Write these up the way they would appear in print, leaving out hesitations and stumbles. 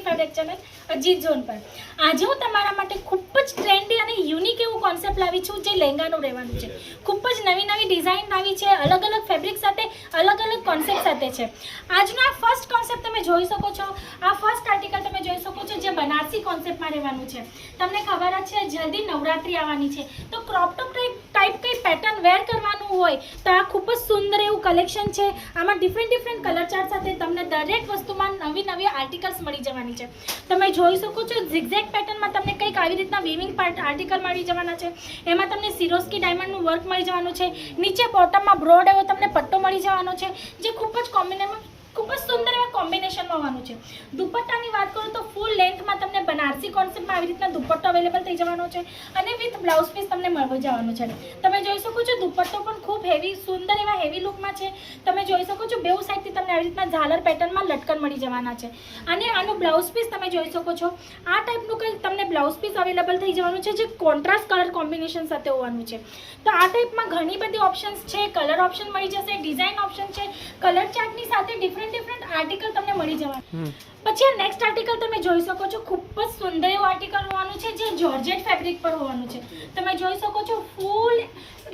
Fabric channel Ajit zone પર આજે હું તમારા માટે ખૂબ જ ટ્રેન્ડી અને યુનિક એવું કોન્સેપ્ટ લાવી છું જે લહેંગાનું રહેવાનું છે. ખૂબ જ નવી નવી ડિઝાઇન આવી છે, અલગ અલગ ફેબ્રિક સાથે, અલગ અલગ કોન્સેપ્ટ સાથે છે. આજનો આ ફર્સ્ટ કોન્સેપ્ટ તમે જોઈ શકો છો. આ ફર્સ્ટ આર્ટિકલ તમે જોઈ શકો છો જે બનારસી કોન્સેપ્ટમાં રહેવાનું છે. તમને ખબર જ છે જલ્દી નવરાત્રી આવવાની છે, તો ક્રોપ ટોપ ટાઈપ કંઈ પેટર્ન વેર કરવાનું હોય તો આ ખૂબ જ સુંદર એવું કલેક્શન છે. આમાં ડિફરન્ટ કલર ચાર્ટ સાથે તમને દરેક વસ્તુમાં નવી આર્ટિકલ્સ મળી જવાની છે. તમે જોઈ શકો છો ઝિગઝેગ પેટર્નમાં તમને કંઈક આવી રીતના વીવિંગ આર્ટિકલ મળી જવાના છે. એમાં તમને સિરોસ્કી ડાયમંડનું વર્ક મળી જવાનું છે. નીચે બોટમમાં બ્રોડ એવો તમને પટ્ટો મળી જવાનો છે જે ખૂબ જ સુંદર એવા કોમ્બિનેશનમાં હોવાનું છે. દુપટ્ટાની વાત કરું તો ફૂલ લેન્થમાં તમને બનારસી કોન્સેપ્ટમાં આવી રીતના દુપટ્ટો અવેલેબલ થઈ જવાનો છે અને વિથ બ્લાઉઝ પીસ તમને મળી જવાનું છે. તમે જોઈ શકો છો દુપટ્ટો પણ ખૂબ હેવી, સુંદર એવા હેવી લુકમાં છે. તમે જોઈ શકો છો બેઉ સાઈડથી તમને આવી રીતના ઝાલર પેટર્નમાં લટકન મળી જવાના છે અને આનું બ્લાઉઝ પીસ તમે જોઈ શકો છો આ ટાઈપનું કંઈ તમને બ્લાઉઝ પીસ અવેલેબલ થઈ જવાનું છે જે કોન્ટ્રાસ્ટ કલર કોમ્બિનેશન સાથે હોવાનું છે. તો આ ટાઈપમાં ઘણી બધી ઓપ્શન્સ છે. કલર ઓપ્શન મળી જશે, ડિઝાઇન ઓપ્શન છે, કલર ચાર્ટની સાથે ડિફરન્ટ આર્ટિકલ તમને મળી જવાના. પછી આ નેક્સ્ટ આર્ટિકલ તમે જોઈ શકો છો ખૂબ જ સુંદર એવું આર્ટિકલ હોવાનું છે જે જોર્જેટ ફેબ્રિક પર હોવાનું છે. તમે જોઈ શકો છો ફૂલ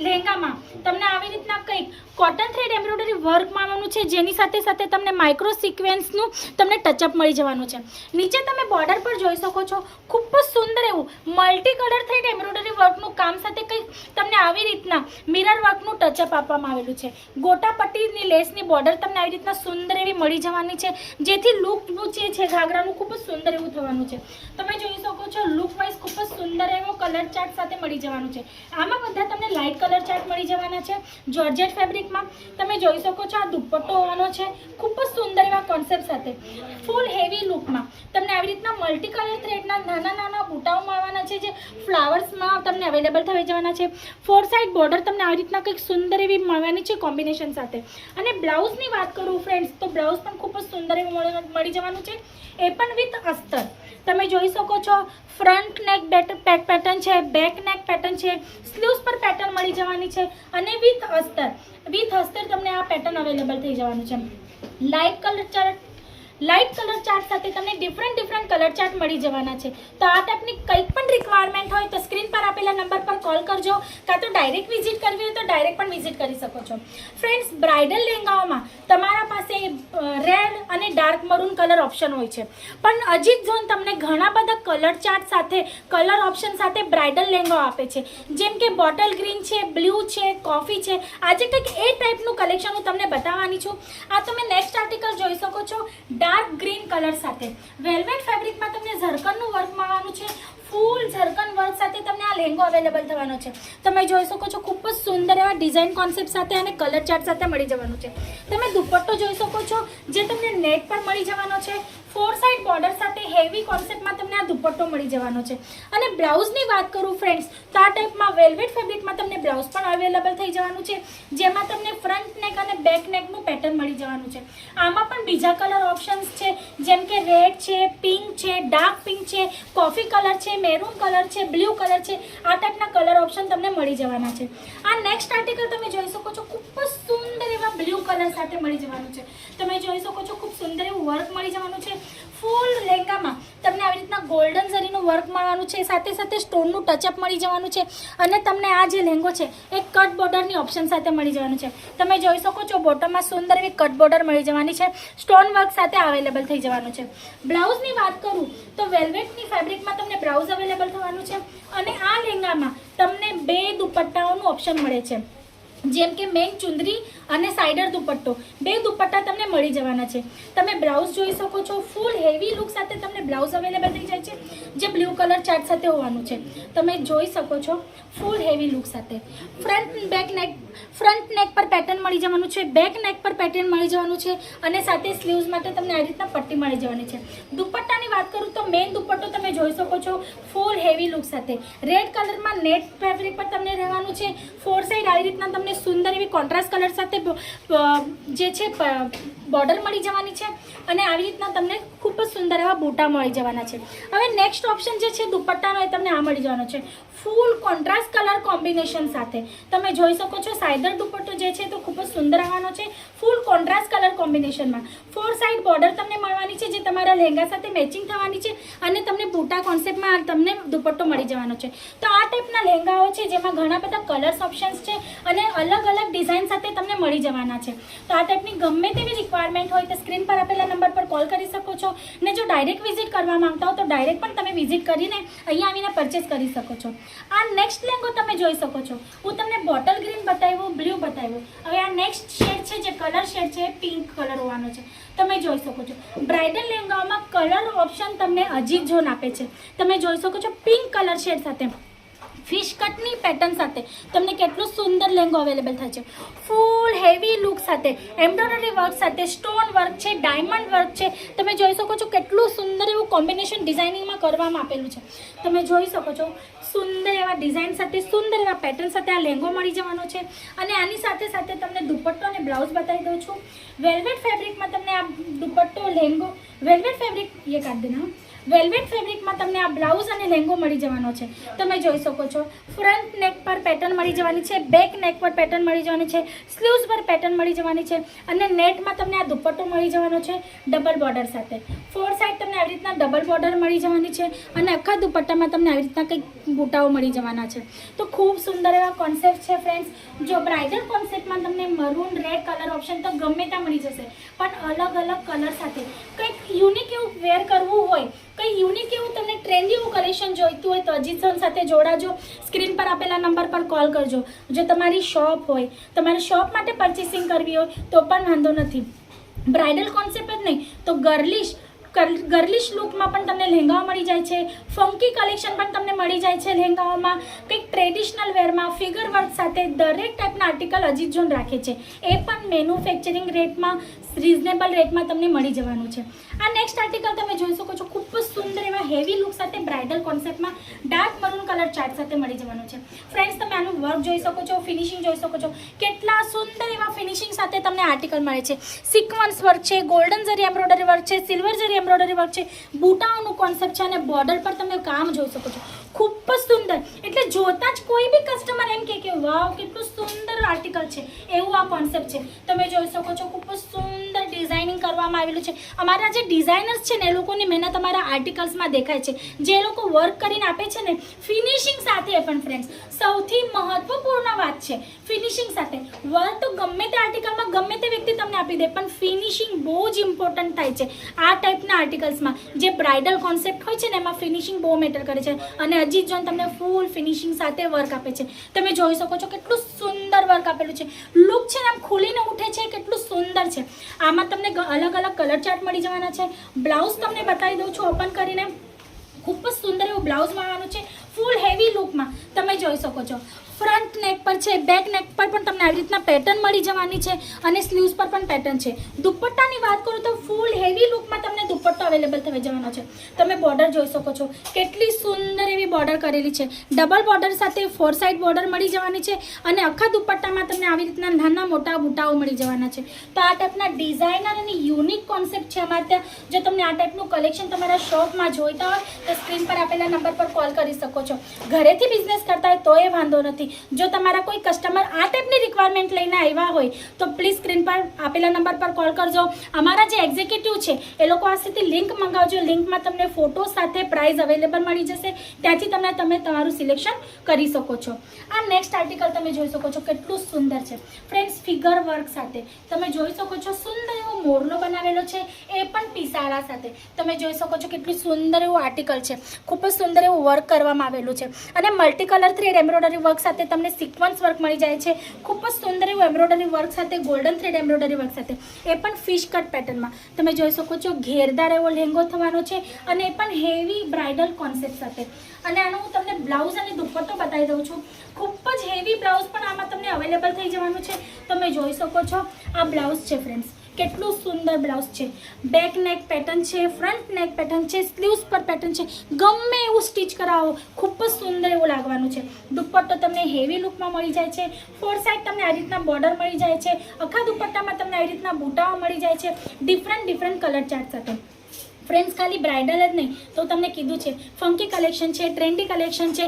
લહેંગામાં તમને આવી રીતના કંઈક કોટન થ્રેડ એમ્બ્રોઇડરી વર્કમાં આવવાનું છે જેની સાથે તમને માઇક્રો સિક્વેન્સનું તમને ટચઅપ મળી જવાનું છે. નીચે તમે બોર્ડર પર જોઈ શકો છો ખૂબ જ સુંદર એવું મલ્ટી કલર થ્રેડ એમ્બ્રોઇડરી વર્કનું કામ સાથે કંઈક તમને આવી રીતના મિરર વર્કનું ટચઅપ આપવામાં આવેલું છે. ગોટા પટ્ટીની લેસની બોર્ડર તમને આવી રીતના સુંદર એવી મળી જવાની છે જેથી લુક જે છે ઘાઘરાનું ખૂબ જ સુંદર એવું થવાનું છે. તમે જોઈ શકો છો લુક વાઇઝ ખૂબ જ સુંદર એવો કલર ચાર્ટ સાથે મળી જવાનું છે. આમાં બધા તમને લાઇટ કલર ચાર્ટ મળી જવાના છે જોર્જેટ ફેબ્રિકમાં. તમે જોઈ શકો છો આ દુપટ્ટો હોવાનો છે ખૂબ જ સુંદર એવા કોન્સેપ્ટ સાથે ફૂલ હેવી લુકમાં તમને આવી રીતના મલ્ટી કલર થ્રેડના નાના બુટાઓમાં આવવાના છે જે ફ્લાવર્સમાં તમને અવેલેબલ થઈ જવાના છે. ફોર સાઇડ બોર્ડર તમને આવી રીતના કંઈક સુંદર એવી મળવાની છે કોમ્બિનેશન સાથે. અને બ્લાઉઝની વાત કરું ફ્રેન્ડ્સ તો બ્લાઉઝ પણ ખૂબ જ સુંદર એવું મળી જવાનું છે, એ પણ વિથ અસ્તર. તમે જોઈ શકો છો ફ્રન્ટ નેક પેટર્ન છે, બેક નેક પેટર્ન છે, સ્લીવ્સ પર પેટર્ન મળી જવાની છે અને વિથ અસ્તર તમને આ પેટર્ન અવેલેબલ થઈ જવાનું છે. લાઇટ કલર ચાર્ટ સાથે તમને ડિફરન્ટ કલર ચાર્ટ મળી જવાના છે. તો આ ટાઈપની કંઈક પણ રિક્વાયરમેન્ટ હોય તો સ્ક્રીન પર આપેલા નંબર પર કોલ કરજો, કાં તો ડાયરેક્ટ વિઝિટ કરવી હોય તો ડાયરેક્ટ પણ વિઝિટ કરી શકો છો. ફ્રેન્ડ્સ, બ્રાઇડલ લહેંગાઓમાં તમારા પાસે રેડ અને ડાર્ક મરૂન કલર ઓપ્શન હોય છે, પણ અજીત ઝોન તમને ઘણા બધા કલર ચાર્ટ સાથે, કલર ઓપ્શન સાથે બ્રાઇડલ લહેંગાઓ આપે છે. જેમ કે બોટલ ગ્રીન છે, બ્લુ છે, કોફી છે. આજે કંઈક એ ટાઈપનું કલેક્શન હું તમને બતાવવાની છું. આ તમે નેક્સ્ટ આર્ટિકલ જોઈ શકો છો ડાર્ક ગ્રીન કલર સાથે વેલ્વેટ ફેબ્રિકમાં તમને ઝરકનનું વર્ક મળવાનું છે. ફૂલ ઝરકન વર્ક સાથે તમને આ લહેંગો અવેલેબલ થવાનો છે. તમે જોઈ શકો છો ખૂબ જ સુંદર એવા ડિઝાઇન કોન્સેપ્ટ સાથે અને કલર ચાર્ટ સાથે મળી જવાનું છે. તમે દુપટ્ટો જોઈ શકો છો જે તમને નેટ પર મળી જવાનો છે. ફોર સાઇડ બોર્ડર સાથે હેવી કોન્સેપ્ટમાં તમને આ દુપટ્ટો મળી જવાનો છે. અને બ્લાઉઝની વાત કરું ફ્રેન્ડ્સ તો આ ટાઈપમાં વેલ્વેટ ફેબ્રિકમાં તમને બ્લાઉઝ પણ અવેલેબલ થઈ જવાનું છે જેમાં તમને ફ્રન્ટ નેક અને બેક નેકનું પેટર્ન મળી જવાનું છે. આમાં પણ બીજા કલર ઓપ્શન્સ છે જેમ કે રેડ છે, પિંક છે, ડાર્ક પિંક છે, કોફી કલર છે, મેરૂન કલર છે, બ્લુ કલર છે. આ ટાઈપના કલર ઓપ્શન તમને મળી જવાના છે. આ નેક્સ્ટ આર્ટિકલ તમે જોઈ શકો છો ખૂબ જ સુંદર એવા બ્લુ કલર સાથે મળી જવાનું છે. તમે જોઈ શકો છો ખૂબ સુંદર એવું વર્ક મળી જવાનું છે. ફૂલ લહેંગામાં તમને આવી રીતના ગોલ્ડન ઝરીનું વર્ક મળવાનું છે, સાથે સ્ટોનનું ટચઅપ મળી જવાનું છે અને તમને આ જે લહેંગો છે એ કટ બોર્ડરની ઓપ્શન સાથે મળી જવાનું છે. તમે જોઈ શકો છો બોટમમાં સુંદર એવી કટ બોર્ડર મળી જવાની છે, સ્ટોન વર્ક સાથે અવેલેબલ થઈ જવાનું છે. બ્લાઉઝની વાત કરું તો વેલ્વેટની ફેબ્રિકમાં તમને બ્લાઉઝ અવેલેબલ થવાનું છે અને આ લહેંગામાં તમને 2 દુપટ્ટાઓનું ઓપ્શન મળે છે જેમ કે મેઇન ચુંદરી અને સાઇડર દુપટ્ટો. 2 દુપટ્ટા તમને મળી જવાના છે. તમે બ્લાઉઝ જોઈ શકો છો ફૂલ હેવી લુક સાથે તમને બ્લાઉઝ અવેલેબલ થઈ જાય છે જે બ્લુ કલર ચાર્ટ સાથે હોવાનું છે. તમે જોઈ શકો છો ફૂલ હેવી લુક સાથે ફ્રન્ટ નેક પર પેટર્ન મળી જવાનું છે, બેક નેક પર પેટર્ન મળી જવાનું છે અને સાથે સ્લીવ્સ માટે તમને આ રીતના પટ્ટી મળી જવાની છે. દુપટ્ટાની વાત કરું તો મેઇન દુપટ્ટો તમે જોઈ શકો છો ફૂલ હેવી લુક સાથે રેડ કલરમાં નેટ ફેબ્રિક પર તમને રહેવાનું છે. ફોર સાઇડ આવી રીતના તમને સુંદર એવી કોન્ટ્રાસ્ટ કલર સાથે જે છે બોર્ડર મળી જવાની છે અને આવી રીતના તમને ખૂબ જ સુંદર એવા બૂટા મળી જવાના છે. હવે નેક્સ્ટ ઓપ્શન જે છે દુપટ્ટાનો એ તમને આ મળી જવાનો છે ફૂલ કોન્ટ્રાસ્ટ કલર કોમ્બિનેશન સાથે. તમે જોઈ શકો છો સાઇડર દુપટ્ટો જે છે તો ખૂબ જ સુંદર આવવાનો છે ફૂલ કોન્ટ્રાસ્ટ કલર કોમ્બિનેશનમાં. 4 સાઇડ બોર્ડર તમને મળવાની છે જે તમારા લહેંગા સાથે મેચિંગ થવાની છે અને તમને બૂટા કોન્સેપ્ટમાં તમને દુપટ્ટો મળી જવાનો છે. તો આ ટાઈપના લહેંગાઓ છે જેમાં ઘણા બધા કલર્સ ઓપ્શન્સ છે અને અલગ અલગ ડિઝાઇન સાથે તમને મળી જવાના છે. તો આ ટાઈપની ગમે તેવી રિક્વાયરમેન્ટ હોય તો સ્ક્રીન પર આપેલા નંબર પર કોલ કરી શકો છો ને જો ડાયરેક્ટ વિઝિટ કરવા માંગતા હો તો ડાયરેક્ટ પણ તમે વિઝિટ કરીને અહીંયા આવીને પરચેસ કરી શકો છો. આ નેક્સ્ટ લહેંગો તમે જોઈ શકો છો. હું તમને બોટલ ગ્રીન બતાવ્યું, બ્લુ બતાવ્યું. હવે આ નેક્સ્ટ શેડ છે જે કલર શેડ છે પિંક કલર હોવાનો છે. તમે જોઈ શકો છો બ્રાઇડલ લહેંગાઓમાં કલર ઓપ્શન તમને અજીત ઝોન આપે છે. તમે જોઈ શકો છો પિંક કલર શેડ સાથે ફિશ કટની પેટર્ન સાથે તમને કેટલું સુંદર લહેંગો અવેલેબલ થાય છે. ફૂલ હેવી લુક સાથે એમ્બ્રોઇડરી વર્ક સાથે સ્ટોન વર્ક છે, ડાયમંડ વર્ક છે. તમે જોઈ શકો છો કેટલું સુંદર એવું કોમ્બિનેશન ડિઝાઇનિંગમાં કરવામાં આપેલું છે. તમે જોઈ શકો છો સુંદર એવા ડિઝાઇન સાથે સુંદર એવા પેટર્ન સાથે આ લહેંગો મળી જવાનો છે. અને આની સાથે સાથે તમને દુપટ્ટો અને બ્લાઉઝ બતાવી દઉં છું. વેલ્વેટ ફેબ્રિકમાં તમને આ દુપટ્ટો લહેંગો વેલ્વેટ ફેબ્રિક એ કાઢ દેના વેલ્વેટ ફેબ્રિકમાં તમને આ બ્લાઉઝ અને લહેંગો મળી જવાનો છે. તમે જોઈ શકો છો ફ્રન્ટ નેક પર પેટર્ન મળી જવાની છે, બેક નેક પર પેટર્ન મળી જવાની છે, સ્લીવ્સ પર પેટર્ન મળી જવાની છે અને નેટમાં તમને આ દુપટ્ટો મળી જવાનો છે ડબલ બોર્ડર સાથે. 4 સાઈડ તમને આવી રીતના ડબલ બોર્ડર મળી જવાની છે અને આખા દુપટ્ટામાં તમને આવી રીતના કંઈક બૂટાઓ મળી જવાના છે. તો ખૂબ સુંદર એવા કોન્સેપ્ટ છે ફ્રેન્ડ્સ. જો બ્રાઇડલ કોન્સેપ્ટમાં તમને મરૂન રેડ કલર ઓપ્શન તો ગમે ત્યાં મળી જશે પણ અલગ અલગ કલર સાથે કંઈક યુનિક એવું વેર કરવું હોય, કંઈ યુનિક એવું તમને ટ્રેન્ડી એવું કલેક્શન જોઈતું હોય તો અજીત ઝોન સાથે જોડાજો. સ્ક્રીન પર આપેલા નંબર પર કોલ કરજો. જો તમારી શોપ હોય, તમારે શોપ માટે પરચેસિંગ કરવી હોય તો પણ વાંધો નથી. બ્રાઇડલ કોન્સેપ્ટ જ નહીં તો ગર્લિશ લુકમાં પણ તમને લહેંગાઓ મળી જાય છે. ફંકી કલેક્શન પણ તમને મળી જાય છે લહેંગાઓમાં. કંઈક ટ્રેડિશનલ વેરમાં ફિગર વર્ક સાથે દરેક ટાઈપના આર્ટિકલ અજીત ઝોન રાખે છે. એ પણ મેન્યુફેક્ચરિંગ રેટમાં રિઝનેબલ રેટમાં તમને મળી જવાનું છે. આ નેક્સ્ટ આર્ટિકલ તમે જોઈ શકો છો ખૂબ જ સુંદર એવા હેવી લુક સાથે બ્રાઇડલ કોન્સેપ્ટમાં ડાર્ક મરૂન કલર ચાર્ટ સાથે મળી જવાનું છે. ફ્રેન્ડ્સ તમે આનું વર્ક જોઈ શકો છો, ફિનિશિંગ જોઈ શકો છો. કેટલા સુંદર એવા ફિનિશિંગ સાથે તમને આર્ટિકલ મળે છે. સિક્વન્સ વર્ક છે, ગોલ્ડન જરી એમ્બ્રોઇડરી વર્ક છે, સિલ્વર જરી એમ્બ્રોઇડરી વર્ક છે, બૂટાઓનું કોન્સેપ્ટ છે અને બોર્ડર પર તમે કામ જોઈ શકો છો. ખૂબ જ સુંદર એટલે જોતા જ કોઈ બી કસ્ટમર એમ કે વાવ કેટલું સુંદર આર્ટિકલ છે એવું આ કોન્સેપ્ટ છે. તમે જોઈ શકો છો ખૂબ જ સુંદર ડિઝાઇનિંગ કરવામાં આવેલું છે. અમારા જે ડિઝાઇનર્સ છે ને એ લોકોની મહેનત અમારા આર્ટિકલ્સમાં દેખાય છે. જે લોકો વર્ક કરીને આપે છે ને ફિનિશિંગ સાથે પણ ફ્રેન્ડ્સ સૌથી મહત્વપૂર્ણ વાત છે ફિનિશિંગ સાથે. વર્ક તો ગમે તે આર્ટિકલમાં ગમે તે વ્યક્તિ તમને આપી દે પણ ફિનિશિંગ બહુ જ ઇમ્પોર્ટન્ટ થાય છે. આ ટાઈપના આર્ટિકલ્સમાં જે બ્રાઇડલ કોન્સેપ્ટ હોય છે ને એમાં ફિનિશિંગ બહુ મેટર કરે છે અને અજીત ઝોન તમને ફૂલ ફિનિશિંગ સાથે વર્ક આપે છે. તમે જોઈ શકો છો કેટલું સુંદર વર્ક આપેલું છે. લુક છે ને આમ ખુલીને ઉઠે છે, કેટલું સુંદર છે. આમાં તમને અલગ અલગ કલર ચાર્ટ મળી જવાના છે. બ્લાઉઝ તમને બતાવી દઉં છું ઓપન કરીને. ખૂબ જ સુંદર એવું બ્લાઉઝ મળવાનું છે ફૂલ હેવી લુકમાં. તમે જોઈ શકો છો ફ્રન્ટ નેક પર છે, બેક નેક પર પણ તમને આવી રીતના પેટર્ન મળી જવાની છે અને સ્લીવ્સ પર પણ પેટર્ન છે. દુપટ્ટાની વાત કરું તો ફૂલ હેવી લુકમાં તમને દુપટ્ટો અવેલેબલ થઈ જવાનો છે. તમે બોર્ડર જોઈ શકો છો કેટલી સુંદર એવી બોર્ડર કરેલી છે. ડબલ બોર્ડર સાથે 4 સાઈડ બોર્ડર મળી જવાની છે અને આખા દુપટ્ટામાં તમને આવી રીતના નાના મોટા બૂટાઓ મળી જવાના છે. તો આ ટાઈપના ડિઝાઇનર અને યુનિક કોન્સેપ્ટ છે અમારે ત્યાં. જો તમને આ ટાઈપનું કલેક્શન તમારા શોપમાં જોઈતા હોય તો સ્ક્રીન પર આપેલા નંબર પર કોલ કરી શકો છો. ઘરેથી બિઝનેસ કરતા હોય તો એ વાંધો નથી. જો તમારા કોઈ કસ્ટમર આ ટાઈપની રિક્વાયરમેન્ટ લઈને આવ્યા હોય તો પ્લીઝ સ્ક્રીન પર આપેલા નંબર પર કોલ કરજો. અમારા જે એક્ઝિક્યુટિવ છે એ લોકો પાસેથી લિંક મંગાવજો. લિંકમાં તમને ફોટો સાથે પ્રાઇસ અવેલેબલ મળી જશે. ત્યાંથી તમે તમારું સિલેક્શન કરી શકો છો. આ નેક્સ્ટ આર્ટિકલ તમે જોઈ શકો છો કેટલું સુંદર છે ફ્રેન્ડ્સ. ફિગર વર્ક સાથે તમે જોઈ શકો છો સુંદર એવો મોરલો બનાવેલો છે એ પણ પિસારા સાથે. તમે જોઈ શકો છો કેટલું સુંદર એવું આર્ટિકલ છે. ખૂબ જ સુંદર એવું વર્ક કરવામાં આવેલું છે અને multi colour thread embroidery work સાથે તમને સિક્વન્સ વર્ક મળી જાય છે. ખૂબ જ સુંદર એવું એમ્બ્રોઇડરી વર્ક સાથે ગોલ્ડન થ્રેડ એમ્બ્રોઇડરી વર્ક સાથે એ પણ ફિશ કટ પેટર્નમાં. તમે જોઈ શકો છો ઘેરદાર એવો લહેંગો થવાનો છે અને એ પણ હેવી બ્રાઇડલ કોન્સેપ્ટ સાથે. અને આનું હું તમને બ્લાઉઝ અને દુપટ્ટો બતાવી દઉં છું. ખૂબ જ હેવી બ્લાઉઝ પણ આમાં તમને અવેલેબલ થઈ જવાનું છે. તમે જોઈ શકો છો આ બ્લાઉઝ છે ફ્રેન્ડ્સ. કેટલું સુંદર બ્લાઉઝ છે. બેક નેક પેટર્ન છે, ફ્રન્ટ નેક પેટર્ન છે, સ્લીવ્સ પર પેટર્ન છે. ગમે એવું સ્ટિચ કરાવો ખૂબ જ સુંદર એવું લાગવાનું છે. દુપટ્ટો તમને હેવી લુકમાં મળી જાય છે. 4 સાઈડ તમને આ રીતના બોર્ડર મળી જાય છે. આખા દુપટ્ટામાં તમને આવી રીતના બૂટાઓ મળી જાય છે ડિફરન્ટ કલર ચાર્ટ સાથે. ફ્રેન્ડ્સ ખાલી બ્રાઇડલ જ નહીં તો તમને કીધું છે ફંકી કલેક્શન છે, ટ્રેન્ડી કલેક્શન છે,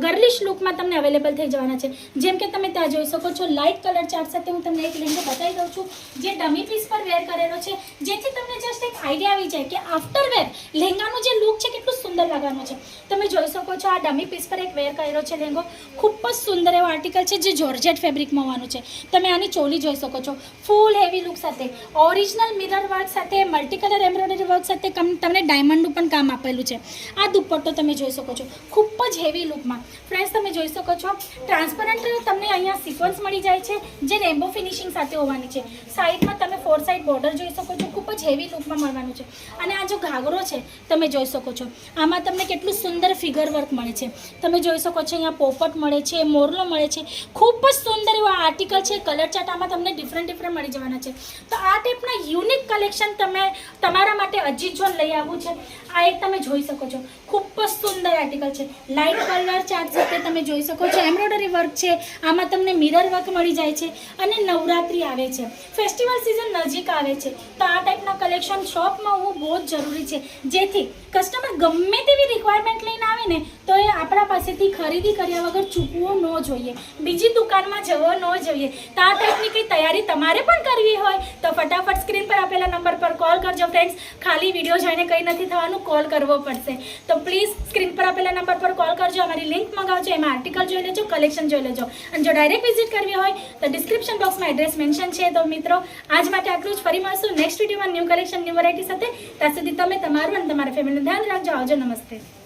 ગર્લિશ લુકમાં તમને અવેલેબલ થઈ જવાના છે. જેમ કે તમે ત્યાં જોઈ શકો છો લાઇટ કલર ચાર્ટ સાથે હું તમને એક લેંગો બતાવી દઉં છું જે ડમી પીસ પર વેર કરેલો છે, જેથી તમને જસ્ટ એક આઈડિયા આવી જાય કે આફ્ટર વેર લહેંગાનો જે લુક છે કેટલું સુંદર લાગવાનો છે. તમે જોઈ શકો છો આ ડમી પીસ પર એક વેર કરેલો છે લેંગો, ખૂબ જ સુંદર એવો આર્ટિકલ છે જે જોર્જેટ ફેબ્રિકમાં હોવાનું છે. તમે આની ચોલી જોઈ શકો છો ફૂલ હેવી લુક સાથે, ઓરિજિનલ મિરર વર્ક સાથે, મલ્ટી કલર એમ્બ્રોઇડરી વર્ક સાથે તમને ડાયમંડનું પણ કામ આપેલું છે. આ દુપટ્ટો તમે જોઈ શકો છો ખૂબ જ હેવી લુકમાં. ફ્રેન્ડ્સ તમે જોઈ શકો છો ટ્રાન્સપરન્ટ તમને અહીંયા સિક્વન્સ મળી જાય છે જે રેમ્બો ફિનિશિંગ સાથે હોવાની છે. સાઈડમાં તમે 4 સાઈડ બોર્ડર જોઈ શકો છો, ખૂબ જ હેવી લુકમાં મળવાનું છે. અને આ જો ઘાઘરો છે તમે જોઈ શકો છો આમાં તમને કેટલું સુંદર ફિગર વર્ક મળે છે. તમે જોઈ શકો છો અહીંયા પોપટ મળે છે, મોરલો મળે છે, ખૂબ જ સુંદર એવો આર્ટિકલ છે. કલર ચાર્ટ આમાં તમને ડિફરન્ટ મળી જવાના છે. તો આ ટાઈપના યુનિક કલેક્શન તમે તમારા માટે અજીત જોન લઈ આવ્યું છે. આ એક તમે જોઈ શકો છો ખૂબ જ સુંદર આર્ટિકલ છે. લાઇટ કલર ચાર્ટ સાથે તમે જોઈ શકો છો એમ્બ્રોઇડરી વર્ક છે, આમાં તમને મિરર વર્ક મળી જાય છે. અને નવરાત્રિ આવે છે, ફેસ્ટિવલ સિઝન નજીક આવે છે, તો આ ટાઈપના કલેક્શન શોપમાં હોવું બહુ જ જરૂરી છે, જેથી કસ્ટમર ગમે તેવી રિક્વાયરમેન્ટ લઈને આવે ને તો એ આપણા પાસેથી ખરીદી કર્યા વગર ચૂકવો ન જોઈએ, બીજી દુકાનમાં જવો ન જોઈએ. તો આ ટાઈપની કંઈ તૈયારી તમારે પણ કરવી હોય તો ફટાફટ સ્ક્રીન પર આપેલા નંબર પર કોલ કરજો ફ્રેન્ડ્સ. ખાલી વિડીયો જોઈને કંઈ નથી થવાનું, કોલ કરવો પડશે. તો પ્લીઝ સ્ક્રીન પર આપેલા નંબર પર કોલ કરજો, અમારી લિંક મંગાવજો, એમાં આર્ટિકલ જોઈ લેજો, કલેક્શન જોઈ લેજો. અને જો ડાયરેક્ટ વિઝિટ કરવી હોય તો ડિસ્ક્રિપ્શન બોક્સમાં એડ્રેસ મેન્શન છે. તો મિત્રો આજ માટે આટલું જ. ફરી મળશું નેક્સ્ટ વિડીયોમાં ન્યૂ કલેક્શન ન્યૂ વેરાયટી સાથે. ત્યાં સુધી તમે તમારું અને તમારા ફેમિલીનું ધ્યાન રાખજો. આવજો. નમસ્તે.